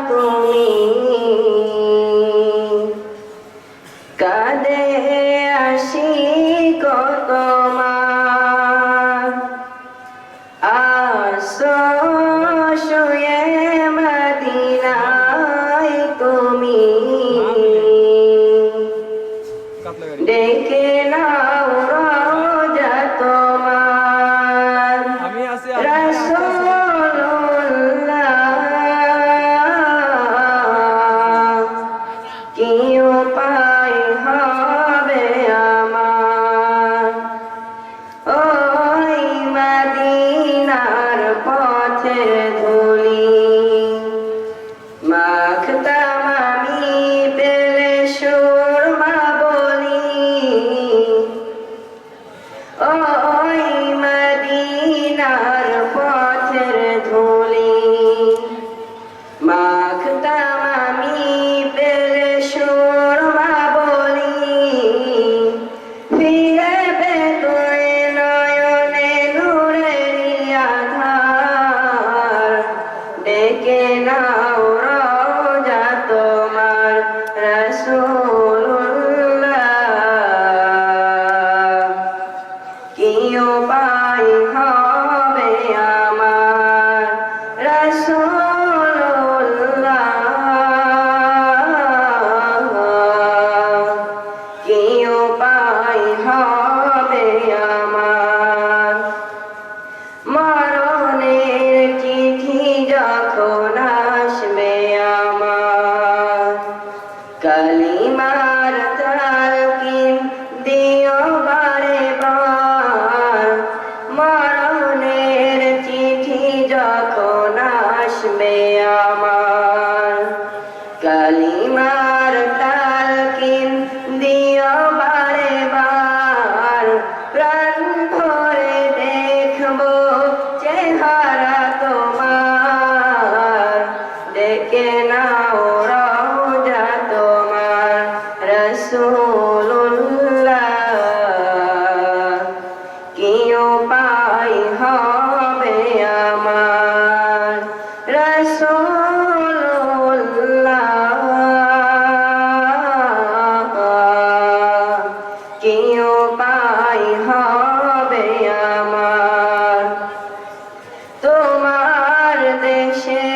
তুমি কাঁদে আসি কত আসো শুয়ে মদিনায় তুমি ডেকে নাও রোজা তোমার রাসূলুল্লাহ কি উপায় হবে আমার ওই মদিনার পথের ধুলি মাখতাম আমি পেলে সুরমা বলি ওই মদিনার পথের ধুলি মাখতাম আমি পেলে সুরমা বলি ফিরে পেতোয় নয়নে নূরেরি আধার ডেকে নাও রোজা তোমার রাসূলুল্লাহ কি উপায় হবে আমার রাসূলুল্লাহ কি উপায় হবে আমার মরণের চিঠি যখন আসবে আমার কালিমার তালকিন দিও বারে বার মরণের চিঠি যখন আসবে আমার কালিমার তালকিন দিও বারে বার প্রাণ ভরে দেখবো চেহারা তোমার ডেকে নাও রোজা তোমার রাসূলুল্লাহ কি উপায় হবে আমার রাসূলুল্লাহ কি উপায় হবে আমার তোমার দেশে